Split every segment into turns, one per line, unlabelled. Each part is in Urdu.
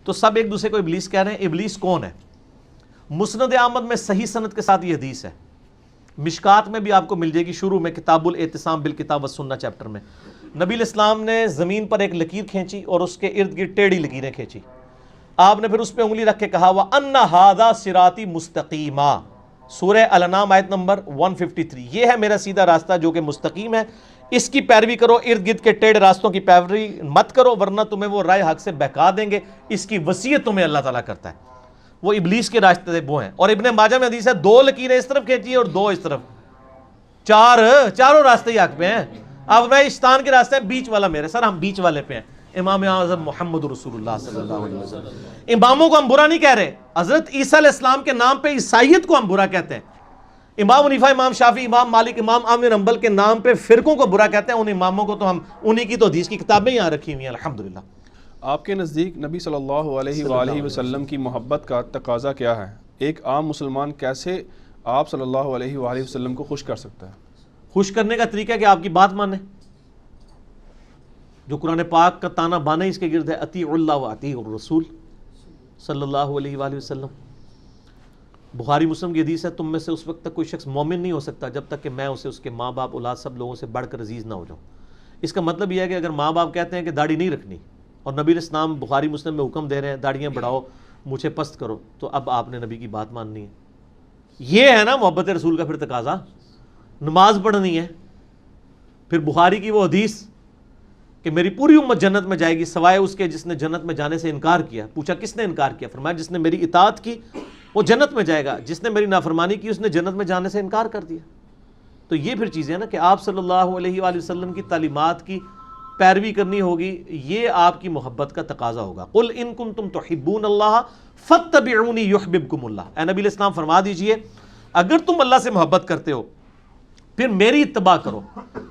تو سب ایک دوسرے کو ابلیس کہہ رہے ہیں. ابلیس کون ہے؟ مسند احمد میں صحیح سند کے ساتھ یہ حدیث ہے. مشکات میں بھی آپ کو مل جائے گی, شروع میں کتاب الاعتصام بالکتاب والسنہ چیپٹر میں. نبی علیہ السلام نے زمین پر ایک لکیر کھینچی اور اس کے ارد گرد ٹیڑھی لکیریں کھینچی. آپ نے پھر اس پہ انگلی رکھ کے کہا وَأَنَّ هَذَا صِرَاطِي مُسْتَقِيمًا, سورہ الانعام آیت نمبر 153. یہ ہے میرا سیدھا راستہ جو کہ مستقیم ہے, اس کی پیروی کرو, ارد گرد کے ٹیڑھے راستوں کی پیروی مت کرو ورنہ تمہیں وہ رائے حق سے بہکا دیں گے. اس کی وصیت تمہیں اللہ تعالیٰ کرتا ہے. وہ ابلیس کے راستے وہ ہیں. اور ابن ماجہ میں حدیث ہے 2 لکیریں اس طرف کھینچی اور 2 اس طرف, چاروں راستے حق پہ ہیں. اب میں شیطان کے راستے ہیں, بیچ والا میرے. سر ہم بیچ والے پہ ہیں. امام اعظم محمد رسول اللہ صلی اللہ علیہ وسلم. اماموں کو ہم برا نہیں کہہ رہے, حضرت عیسیٰ علیہ السلام کے نام پہ عیسائیت کو ہم برا کہتے ہیں. امام حنیفہ, امام شافعی, امام مالک, امام احمد بن حنبل کے نام پہ فرقوں کو برا کہتے ہیں. ان اماموں کو تو ہم انہی کی تو حدیث کی کتابیں یہاں رکھی ہوئی ہیں الحمدللہ.
آپ کے نزدیک نبی صلی اللہ علیہ وآلہ وسلم کی محبت کا تقاضا کیا ہے؟ ایک عام مسلمان کیسے آپ صلی اللہ علیہ وآلہ وسلم کو خوش کر سکتا ہے؟
خوش کرنے کا طریقہ ہے کہ آپ کی بات مانے, جو قرآن پاک کا تانا بانا اس کے گرد ہے, اطیعوا اللہ و اطیعوا الرسول صلی اللہ علیہ وآلہ وسلم. بخاری مسلم کی حدیث ہے تم میں سے اس وقت تک کوئی شخص مومن نہیں ہو سکتا جب تک کہ میں اسے اس کے ماں باپ اولاد سب لوگوں سے بڑھ کر عزیز نہ ہو جاؤں. اس کا مطلب یہ ہے کہ اگر ماں باپ کہتے ہیں کہ داڑھی نہیں رکھنی اور نبی علیہ السلام بخاری مسلم میں حکم دے رہے ہیں داڑھیاں بڑھاؤ, مجھے پست کرو, تو اب آپ نے نبی کی بات ماننی ہے. یہ ہے نا محبت رسول کا پھر تقاضا. نماز پڑھنی ہے, پھر بخاری کی وہ حدیث کہ میری پوری امت جنت میں جائے گی سوائے اس کے جس نے جنت میں جانے سے انکار کیا. پوچھا کس نے انکار کیا؟ فرمایا جس نے میری اطاعت کی وہ جنت میں جائے گا, جس نے میری نافرمانی کی اس نے جنت میں جانے سے انکار کر دیا. تو یہ پھر چیزیں ہیں نا کہ آپ صلی اللہ علیہ وآلہ وسلم کی تعلیمات کی پیروی کرنی ہوگی. یہ آپ کی محبت کا تقاضا ہوگا. قل ان کنتم تحبون اللہ فاتبعونی یحببکم اللہ. اے نبی علیہ السلام فرما دیجئے اگر تم اللہ سے محبت کرتے ہو پھر میری اتباع کرو,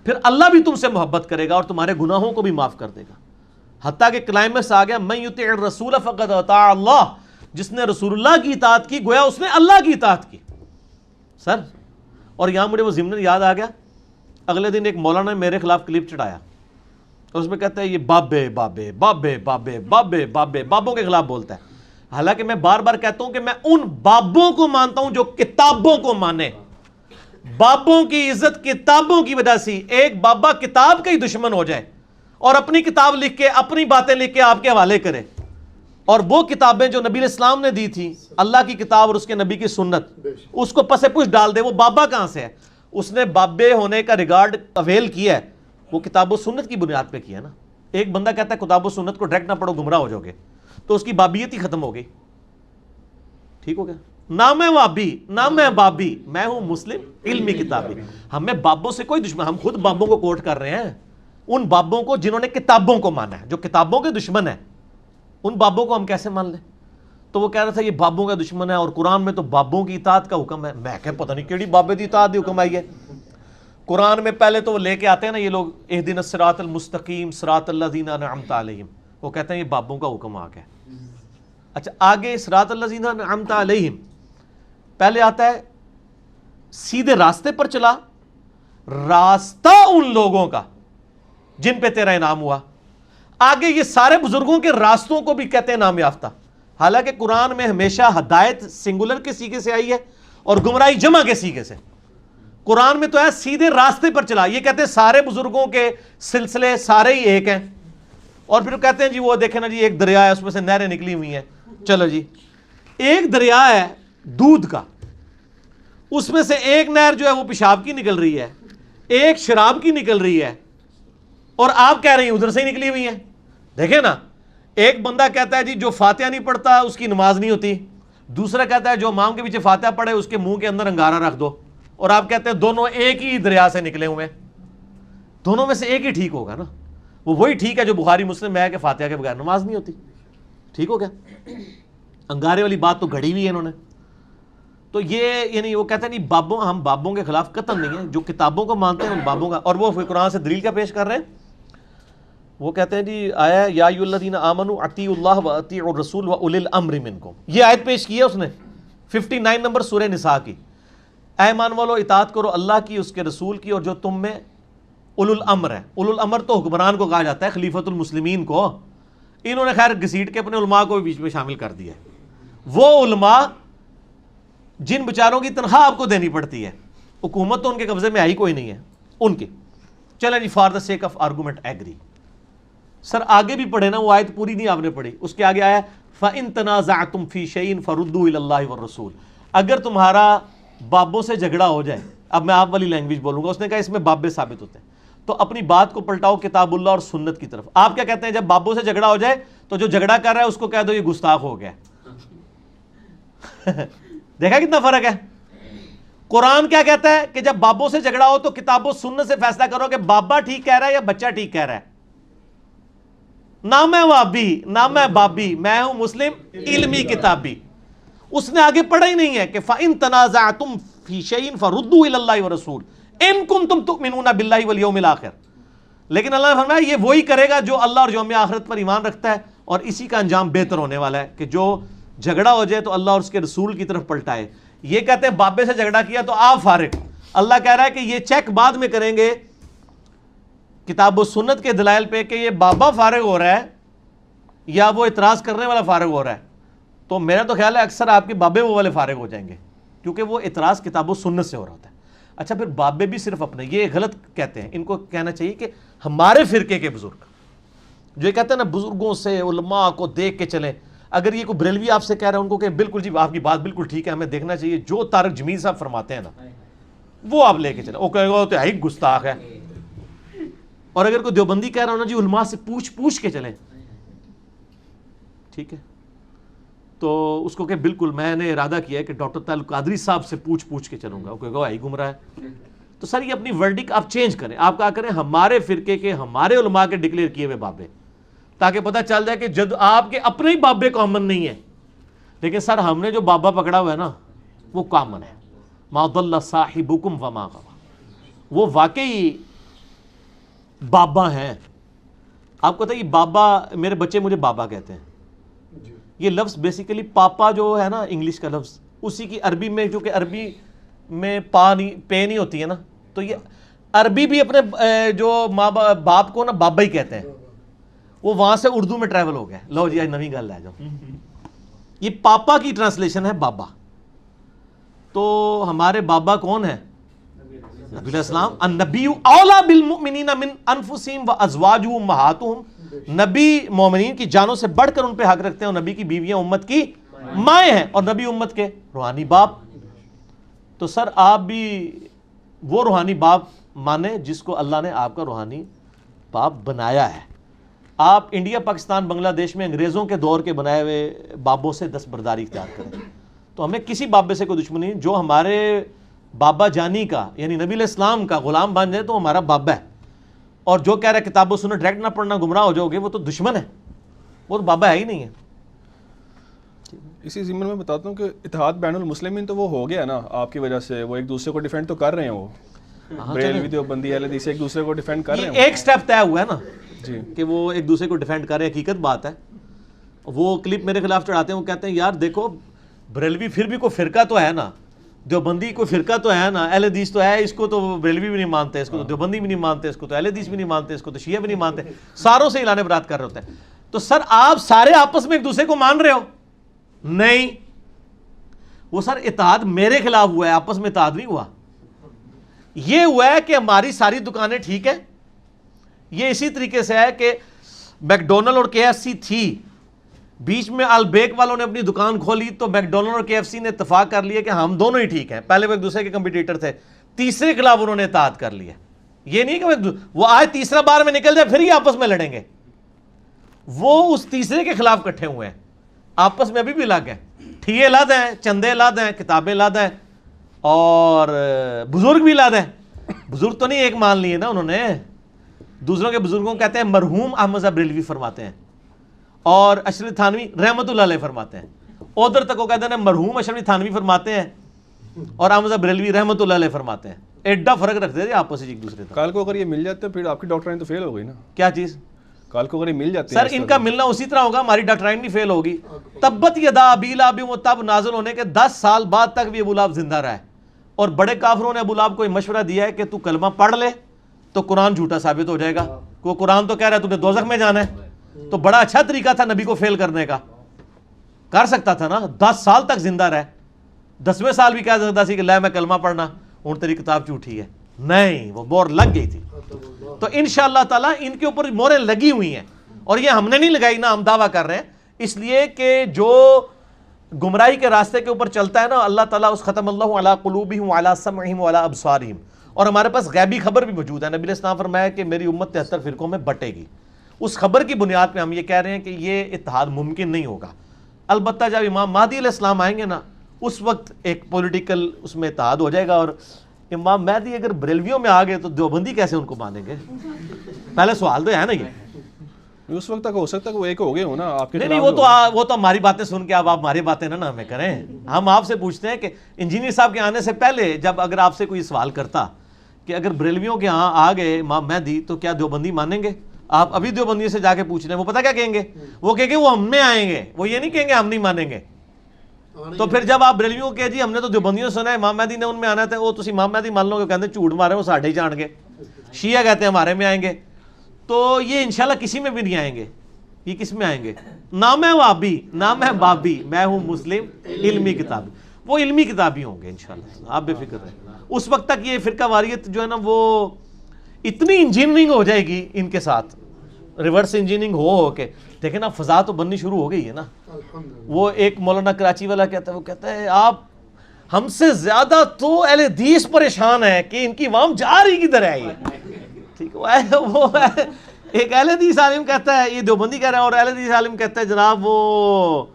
پھر اللہ بھی تم سے محبت کرے گا اور تمہارے گناہوں کو بھی معاف کر دے گا. حتیٰ کہ کلائمیکس آ گیا من یطع الرسول فقد اطاع اللہ, جس نے رسول اللہ کی اطاعت کی گویا اس نے اللہ کی اطاعت کی. سر اور یہاں مجھے وہ ضمن یاد آ گیا, اگلے دن ایک مولانا نے میرے خلاف کلپ چڑھایا اور اس میں کہتا ہے یہ بابے بابے بابے بابے بابے بابے, بابوں کے خلاف بولتا ہے. حالانکہ میں بار بار کہتا ہوں کہ میں ان بابوں کو مانتا ہوں جو کتابوں کو مانے. بابوں کی عزت کتابوں کی وجہ سے. ایک بابا کتاب کا ہی دشمن ہو جائے اور اپنی کتاب لکھ کے اپنی باتیں لکھ کے آپ کے حوالے کرے, اور وہ کتابیں جو نبی علیہ السلام نے دی تھی اللہ کی کتاب اور اس کے نبی کی سنت اس کو پس پش ڈال دے, وہ بابا کہاں سے ہے؟ اس نے بابے ہونے کا ریگارڈ اویل کیا ہے, وہ کتاب و سنت کی بنیاد پہ کیا نا. ایک بندہ کہتا ہے کتاب و سنت کو ڈائریکٹ نہ پڑھو گمراہ ہو جاؤ گے, تو اس کی بابیت ہی ختم ہو گئی. ٹھیک ہو گیا؟ نہ میں وابی نہ میں بابی, میں ہوں مسلم علمی کتابی. ہمیں بابوں سے کوئی دشمن, ہم خود بابوں کو کوٹ کر رہے ہیں, ان بابوں کو جنہوں نے کتابوں کو مانا ہے, جو کتابوں کے دشمن ہیں ان بابوں کو ہم کیسے مان لیں؟ تو وہ کہہ رہا تھا یہ بابوں کا دشمن ہے اور قرآن میں تو بابوں کی اطاعت کا حکم ہے. میں کہ پتہ نہیں کیڑی بابے دی اطاعت دی حکم آئی ہے قرآن میں. پہلے تو وہ لے کے آتے ہیں نا یہ لوگ اہدنا الصراط المستقیم صراط الذین انعمت علیہم, وہ کہتے ہیں یہ بابوں کا حکم آ گیا. اچھا آگے صراط الذین انعمت علیہم پہلے آتا ہے سیدھے راستے پر چلا, راستہ ان لوگوں کا جن پہ تیرا انعام ہوا. آگے یہ سارے بزرگوں کے راستوں کو بھی کہتے ہیں نام یافتہ. حالانکہ قرآن میں ہمیشہ ہدایت سنگولر کے سیغے سے آئی ہے اور گمراہی جمع کے سیغے سے. قرآن میں تو ہے سیدھے راستے پر چلا, یہ کہتے ہیں سارے بزرگوں کے سلسلے سارے ہی ایک ہیں. اور پھر کہتے ہیں جی وہ دیکھیں نا جی ایک دریا ہے اس میں سے نہریں نکلی ہوئی ہیں. چلو جی ایک دریا ہے دودھ کا, اس میں سے ایک نہر جو ہے وہ پیشاب کی نکل رہی ہے, ایک شراب کی نکل رہی ہے, اور آپ کہہ رہی ہیں ادھر سے ہی نکلی ہوئی ہیں. دیکھیں نا, ایک بندہ کہتا ہے جی جو فاتحہ نہیں پڑھتا اس کی نماز نہیں ہوتی, دوسرا کہتا ہے جو امام کے پیچھے فاتحہ پڑھے اس کے منہ کے اندر انگارہ رکھ دو, اور آپ کہتے ہیں دونوں ایک ہی دریا سے نکلے ہوئے. دونوں میں سے ایک ہی ٹھیک ہوگا نا, وہ وہی ٹھیک ہے جو بخاری مسلم میں ہے کہ فاتحہ کے بغیر نماز نہیں ہوتی. ٹھیک ہو گیا؟ انگارے والی بات تو گھڑی ہوئی ہے انہوں نے. تو یہ یعنی وہ کہتے ہیں نہیں بابوں, ہم بابوں کے خلاف قطعاً نہیں ہیں, جو کتابوں کو مانتے ہیں ان بابوں کا. اور وہ قرآن سے دلیل کا پیش کر رہے ہیں, وہ کہتے ہیں جی آیا یا ایھا الذین آمنوا اطیعوا اللہ و اطیعوا الرسول و اولی الامر منکم. یہ آیت پیش کی ہے اس نے 59 نمبر سورہ نساء کی. اے ایمان والو اطاعت کرو اللہ کی, اس کے رسول کی, اور جو تم میں اولو الامر ہے. اولو الامر تو حکمران کو کہا جاتا ہے, خلیفۃ المسلمین کو. انہوں نے خیر گھسیٹ کے اپنے علماء کو بھی بیچ میں شامل کر دیا ہے. وہ علماء جن بیچاروں کی تنخواہ آپ کو دینی پڑتی ہے, حکومت تو ان کے قبضے میں آئی کوئی نہیں ہے ان کی. چلیں جی, for the sake of argument agree. Sir آگے بھی پڑھے نا, وہ آیت پوری نہیں آپ نے پڑھی, اس کے آگے آیا فَإِن تَنَازَعْتُمْ فِي شَيْءٍ فَرُدُّوهُ إِلَى اللَّهِ وَالرَّسُولِ. اگر تمہارا بابوں سے جھگڑا ہو جائے, اب میں آپ والی لینگویج بولوں گا, اس نے کہا اس میں بابے ثابت ہوتے ہیں, تو اپنی بات کو پلٹاؤ کتاب اللہ اور سنت کی طرف. آپ کیا کہتے ہیں جب بابوں سے جھگڑا ہو جائے تو جو جھگڑا کر رہا ہے اس کو کہہ دو یہ گستاخ ہو گیا. دیکھا کتنا فرق ہے. قرآن کیا کہتا ہے کہ جب بابوں سے جھگڑا ہو تو کتاب و سنت سے فیصلہ کرو کہ بابا ٹھیک کہہ رہا ہے یا بچہ ٹھیک کہہ رہا ہے. نہ میں وابی نہ میں بابی, میں ہوں مسلم علمی کتابی. اس نے آگے پڑھا ہی نہیں ہے کہ فَإِن تَنَازَعْتُمْ فِي شَيْءٍ فَرُدُّوهُ إِلَى اللَّهِ وَالرَّسُولِ إِن كُنتُمْ تُؤْمِنُونَ بِاللَّهِ وَالْيَوْمِ الْآخِرِ. لیکن اللہ نے فرمایا یہ وہی کرے گا جو اللہ اور یوم آخرت پر ایمان رکھتا ہے, اور اسی کا انجام بہتر ہونے والا ہے کہ جو جھگڑا ہو جائے تو اللہ اور اس کے رسول کی طرف پلٹائے. یہ کہتے ہیں بابے سے جھگڑا کیا تو آپ فارغ. اللہ کہہ رہا ہے کہ یہ چیک بعد میں کریں گے کتاب و سنت کے دلائل پہ کہ یہ بابا فارغ ہو رہا ہے یا وہ اعتراض کرنے والا فارغ ہو رہا ہے. تو میرا تو خیال ہے اکثر آپ کے بابے وہ والے فارغ ہو جائیں گے, کیونکہ وہ اعتراض کتاب و سنت سے ہو رہا ہوتا ہے. اچھا پھر بابے بھی صرف اپنے, یہ غلط کہتے ہیں. ان کو کہنا چاہیے کہ ہمارے فرقے کے بزرگ, جو یہ کہتے ہیں نا بزرگوں سے علماء کو دیکھ کے چلیں. اگر یہ کوئی بریلوی آپ سے کہہ رہا ہے ان کو کہ بالکل جی آپ کی بات بالکل ٹھیک ہے, ہمیں دیکھنا چاہیے جو طارق جمیل صاحب فرماتے ہیں نا وہ آپ لے کے چلیں. وہ کہے گا تو ہے گستاخ ہے. اور اگر کوئی دیوبندی کہہ رہا ہو نا جی علماء سے پوچھ کے چلیں, ٹھیک ہے, تو اس کو کہ بالکل میں نے ارادہ کیا ہے کہ ڈاکٹر تعلق قادری صاحب سے پوچھ کے چلوں گا. وہ کہے گا آئی گمراہ ہے. تو سر یہ اپنی ورڈک آپ چینج کریں, آپ کہا کریں ہمارے فرقے کے ہمارے علماء کے ڈکلیئر کیے ہوئے بابے, تاکہ پتہ چل جائے کہ جد آپ کے اپنے ہی بابے کامن نہیں ہیں. لیکن سر ہم نے جو بابا پکڑا ہوا ہے نا وہ کامن ہے. ما ضل صاحبکم وما غوی, وہ واقعی بابا ہیں. آپ کو پتہ ہے یہ بابا, میرے بچے مجھے بابا کہتے ہیں. یہ لفظ بیسیکلی پاپا جو ہے نا انگلش کا لفظ, اسی کی عربی میں, جو کہ عربی میں پے نہیں ہوتی ہے نا, تو یہ عربی بھی اپنے جو ماں باپ کو نا بابا ہی کہتے ہیں. وہ وہاں سے اردو میں ٹریول ہو گیا. لو جی آج نویں گل لے جاؤ. یہ پاپا کی ٹرانسلیشن ہے بابا. تو ہمارے بابا کون ہیں؟ نبی علیہ السلام. النبی اولا بالمؤمنین من انفسہم وازواجہ امہاتہم. نبی مومنین کی جانوں سے بڑھ کر ان پہ حق رکھتے ہیں, اور نبی کی بیویاں امت کی مائیں ہیں, اور نبی امت کے روحانی باپ. تو سر آپ بھی وہ روحانی باپ مانے جس کو اللہ نے آپ کا روحانی باپ بنایا ہے. آپ انڈیا پاکستان بنگلہ دیش میں انگریزوں کے دور کے بنائے ہوئے بابوں سے دستبرداری اختیار کریں. تو ہمیں کسی بابے سے کوئی دشمنی نہیں. جو ہمارے بابا جانی کا یعنی نبی علیہ السلام کا غلام بن جائے تو ہمارا بابا ہے, اور جو کہہ رہا ہے کتاب و سنت ڈائریکٹ نہ پڑھنا گمراہ ہو جاؤ گے, وہ تو دشمن ہے, وہ تو بابا ہے ہی نہیں ہے.
اسی ضمن میں بتاتا ہوں کہ اتحاد بین المسلمین تو وہ ہو گیا نا آپ کی وجہ سے. وہ ایک دوسرے کو ڈیفینڈ تو کر رہے ہیں, وہ بریلوی دیوبندی اہل حدیث ایک دوسرے کو ڈیفینڈ کر رہے ہیں.
ایک سٹیپ طے ہوا ہے نا
جی
کہ وہ ایک دوسرے کو ڈیفینڈ کر رہے ہیں, حقیقت بات ہے. وہ کلپ میرے خلاف چڑھاتے ہیں, وہ کہتے ہیں یار دیکھو بریلوی پھر بھی کوئی فرقہ تو ہے نا, دیوبندی کوئی فرقہ تو ہے نا, اہل حدیث تو ہے, اس کو تو بریلوی بھی نہیں مانتے, اس کو تو دیوبندی بھی نہیں مانتے, اس کو تو اہل حدیث بھی نہیں مانتے, اس کو تو شیعہ بھی نہیں مانتے, ساروں سے اعلان برات کر رہے ہوتے ہیں. تو سر آپ سارے آپس میں ایک دوسرے کو مان رہے ہو؟ نہیں, وہ سر اتحاد میرے خلاف ہوا ہے, آپس میں اتحاد نہیں ہوا. یہ ہوا ہے کہ ہماری ساری دکانیں ٹھیک ہیں. یہ اسی طریقے سے ہے کہ میکڈونلڈ اور کے ایف سی تھی, بیچ میں البیک والوں نے اپنی دکان کھولی تو میکڈونلڈ اور کے ایف سی نے اتفاق کر لیا کہ ہم دونوں ہی ٹھیک ہیں. پہلے وہ ایک دوسرے کے کمپیٹیٹر تھے, تیسرے کے خلاف انہوں نے اتحاد کر لیا. یہ نہیں کہ وہ آج تیسرا بار میں نکل جائے پھر ہی آپس میں لڑیں گے. وہ اس تیسرے کے خلاف اکٹھے ہوئے ہیں, آپس میں ابھی بھی الگ ہیں. ٹھیے الگ ہیں, چندے الگ ہیں, کتابیں الگ ہیں, اور بزرگ بھی الگ ہیں. بزرگ تو نہیں ایک مان لیے نا انہوں نے. دوسروں کے بزرگوں کو کہتے ہیں مرحوم احمد صاحب بریلوی فرماتے ہیں, اور اشرف تھانوی رحمت اللہ علیہ فرماتے ہیں. ادھر تک وہ کہتے ہیں مرحوم اشرف تھانوی فرماتے ہیں اور احمد صاحب بریلوی رحمت اللہ علیہ فرماتے ہیں. ایڈا فرق رکھتے تھے آپس میں ایک دوسرے سے.
کل کو اگر یہ مل جاتے پھر آپ کی ڈاکٹرائن تو فیل ہو گئی نا.
کیا چیز؟
کل کو اگر یہ مل جاتے
سر ان کا ملنا اسی طرح ہوگا, ہماری ڈاکٹرائن نہیں فیل ہوگی. تبت یدا ابی لہب وتب نازل ہونے کے 10 سال بعد تک بھی ابو لہب زندہ رہا ہے, اور بڑے کافروں نے ابو لہب کو یہ مشورہ دیا ہے کہ تو کلمہ پڑھ لے تو قرآن جھوٹا ثابت ہو جائے گا. وہ قرآن تو کہہ رہا ہے تو نے دوزخ میں جانا ہے, تو بڑا اچھا طریقہ تھا نبی کو فیل کرنے کا, کر سکتا تھا نا, 10 سال تک زندہ رہے, 10ویں سال بھی کہہ سکتا سی کہ لے میں کلمہ پڑھنا, ہوں تیری کتاب جھوٹی ہے. نہیں, وہ مور لگ گئی تھی. تو انشاءاللہ تعالیٰ ان کے اوپر موریں لگی ہوئی ہیں, اور یہ ہم نے نہیں لگائی نا, ہم دعویٰ کر رہے ہیں, اس لیے کہ جو گمراہی کے راستے کے اوپر چلتا ہے نا, اللہ تعالیٰ اس ختم اللہ علی قلوبہم وعلی سمعہم وعلی ابصارہم, اور ہمارے پاس غیبی خبر بھی موجود ہے. نبی علیہ السلام فرمایا کہ میری امت 73 فرقوں میں بٹے گی. اس خبر کی بنیاد پہ ہم یہ کہہ رہے ہیں کہ یہ اتحاد ممکن نہیں ہوگا. البتہ جب امام مہدی علیہ السلام آئیں گے نا, اس وقت ایک پولیٹیکل اس میں اتحاد ہو جائے گا. اور امام مہدی اگر بریلویوں میں آ گئے تو دیوبندی کیسے ان کو مانیں گے؟ پہلے سوال تو ہے نا یہ.
اس وقت تک ہو سکتا ہے کہ وہ ایک ہو گئے ہو نا آپ کے.
نہیں, وہ تو ہماری باتیں سن کے آپ ہماری باتیں نہ ہمیں کریں. ہم آپ سے پوچھتے ہیں کہ انجینئر صاحب کے آنے سے پہلے جب اگر آپ سے کوئی سوال کرتا کہ اگر بریلویوں کے ہاں آ گئے امام مہدی تو کیا دیوبندی مانیں گے؟ آپ ابھی دیوبندی سے جا کے پوچھ رہے ہیں, وہ پتہ کیا کہیں گے؟ وہ کہیں گے وہ ہم میں آئیں گے, وہ یہ نہیں کہیں گے ہم نہیں مانیں گے. تو پھر جب آپ بریلویوں کے جی ہم نے تو دیوبندیوں سنا ہے امام مہدی نے ان میں آنا تھا, وہ تسی امام مہدی مان لو گے, کہتے ہیں جھوٹ مارے وہ ساڑھے ہی جان گے. شیعہ کہتے ہیں ہمارے میں آئیں گے, تو یہ انشاءاللہ کسی میں بھی نہیں آئیں گے. یہ کس میں آئیں گے؟ نہ میں وابی نہ میں بابی, میں ہوں مسلم علمی کتابی. وہ علمی کتابی ہوں گے انشاءاللہ, آپ بے فکر رہیں. اس وقت تک یہ فرقہ واریت جو ہے نا وہ اتنی انجینئرنگ ہو جائے گی ان کے ساتھ, ریورس انجینئرنگ ہو کے. دیکھیں نا فضا تو بننی شروع ہو گئی ہے نا. وہ ایک مولانا کراچی والا کہتا ہے, وہ کہتا ہے آپ ہم سے زیادہ تو اہل حدیث پریشان ہے کہ ان کی عوام جا رہی کدھر ہے. یہ ٹھیک ہے, وہ ایک اہل حدیث عالم کہتا ہے, یہ دیوبندی کہہ رہا ہے, اور اہل حدیث عالم کہتا ہے جناب وہ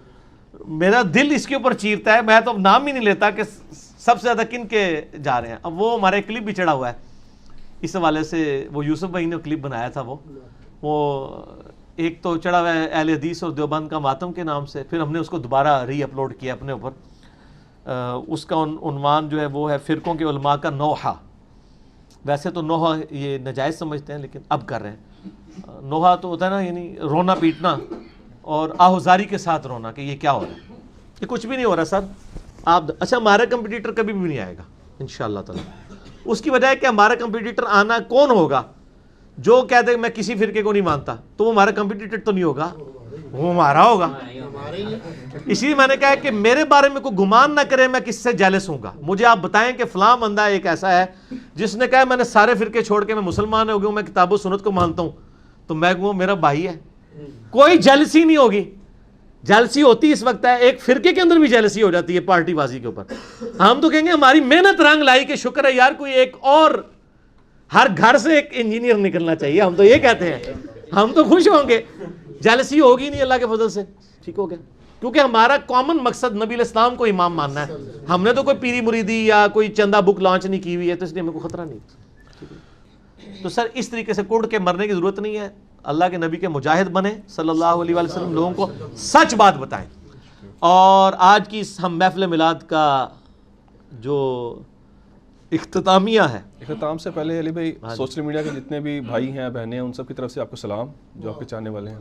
میرا دل اس کے اوپر چیرتا ہے, میں تو اب نام ہی نہیں لیتا کہ سب سے زیادہ کن کے جا رہے ہیں. اب وہ ہمارے کلپ بھی چڑھا ہوا ہے اس حوالے سے, وہ یوسف بھائی نے کلپ بنایا تھا. وہ ایک تو چڑھا ہوا ہے اہل حدیث اور دیوبند کا ماتم کے نام سے, پھر ہم نے اس کو دوبارہ ری اپلوڈ کیا اپنے اوپر. اس کا عنوان جو ہے وہ ہے فرقوں کے علماء کا نوحہ. ویسے تو نوحہ یہ ناجائز سمجھتے ہیں لیکن اب کر رہے ہیں. نوحہ تو ہوتا ہے نا, یعنی رونا پیٹنا اور آہوزاری کے ساتھ رونا کہ یہ کیا ہو رہا ہے. یہ کچھ بھی نہیں ہو رہا سر. آپ اچھا ہمارا کمپٹیٹر کبھی بھی نہیں آئے گا انشاءاللہ تعالی. اس کی وجہ ہے کہ ہمارا کمپٹیٹر آنا کون ہوگا جو کہہ دے میں کسی فرقے کو نہیں مانتا, تو وہ ہمارا کمپٹیٹر تو نہیں ہوگا, وہ ہمارا ہوگا. اسی لیے میں نے کہا کہ میرے بارے میں کوئی گمان نہ کرے میں کس سے جیلس ہوں گا. مجھے آپ بتائیں کہ فلاں بندہ ایک ایسا ہے جس نے کہا میں نے سارے فرقے چھوڑ کے میں مسلمان ہو گیا ہوں, میں کتاب و سنت کو مانتا ہوں, تو میں کہوں میرا بھائی ہے. کوئی جیلسی نہیں ہوگی. جیلسی ہوتی اس وقت ہے, ایک فرقے کے اندر بھی جیلسی ہو جاتی ہے پارٹی بازی کے اوپر. ہم تو کہیں گے ہماری محنت رنگ لائی کہ شکر ہے یار کوئی ایک اور, ہر گھر سے ایک انجینئر نکلنا چاہیے. ہم تو یہ کہتے ہیں, ہم تو خوش ہوں گے. جیلسی ہوگی نہیں اللہ کے فضل سے, ٹھیک ہو گیا, کیونکہ ہمارا کامن مقصد نبی علیہ السلام کو امام ماننا ہے. ہم نے تو کوئی پیری مریدی یا کوئی چندہ بک لانچ نہیں کی ہوئی ہے, تو اس لیے ہمیں کوئی خطرہ نہیں. تو سر اس طریقے سے کوڑ کے مرنے کی ضرورت نہیں ہے. اللہ کے نبی کے مجاہد بنے صلی اللہ علیہ وسلم, لوگوں کو سچ بات بتائیں. اور آج کی ہم محفل میلاد کا جو اختتامیہ ہے,
اختتام سے پہلے علی بھائی سوشل میڈیا کے جتنے بھی بھائی ہیں بہنیں ہیں ان سب کی طرف سے آپ کو سلام جو آپ کے چاہنے والے ہیں.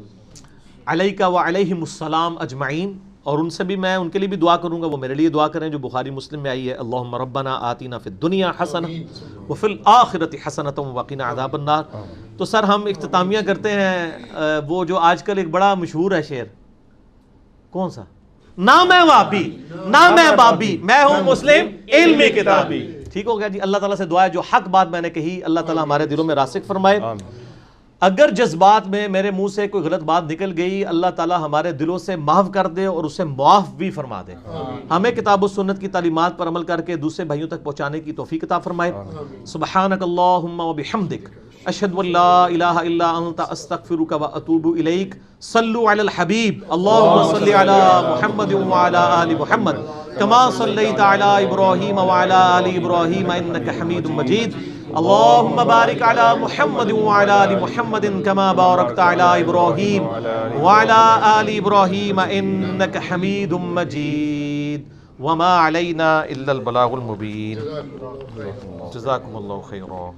علیکہ وعلیہم السلام اجمعین. اور ان سے بھی میں ان کے لیے بھی دعا کروں گا, وہ میرے لیے دعا کریں جو بخاری مسلم میں آئی ہے, اللہم ربنا آتینا فی الدنیا حسنہ وفی الآخرۃ حسنۃ وقنا عذاب النار. تو سر ہم اختتامیہ کرتے ہیں وہ جو آج کل ایک بڑا مشہور ہے شعر, کون سا؟ نہ میں وابی نہ میں بابی, میں ہوں مسلم علمی کتابی. ٹھیک ہو گیا جی. اللہ تعالیٰ سے دعا ہے جو حق بات میں نے کہی اللہ تعالیٰ ہمارے دلوں میں راسخ فرمائے. اگر جذبات میں میرے منہ سے کوئی غلط بات نکل گئی اللہ تعالیٰ ہمارے دلوں سے معاف کر دے اور اسے معاف بھی فرما دے. ہمیں کتاب و سنت کی تعلیمات پر عمل کر کے دوسرے بھائیوں تک پہنچانے کی توفیق عطا فرمائے. سبحانک اللہم و بحمدک اشہد ان لا الہ الا انت استغفرک و اتوب الیک. صلو علی الحبیب اللہم صلی علی محمد وعلی آل محمد کما صلیت علی ابراہیم وعلی آل ابراہیم انک حمید مجید. اللہم بارک علی محمد وعلی آل محمد کما بارکت علی ابراہیم وعلی آل ابراہیم انک حمید مجید. وما علینا الا البلاغ المبین. جزاکم اللہ خیرا.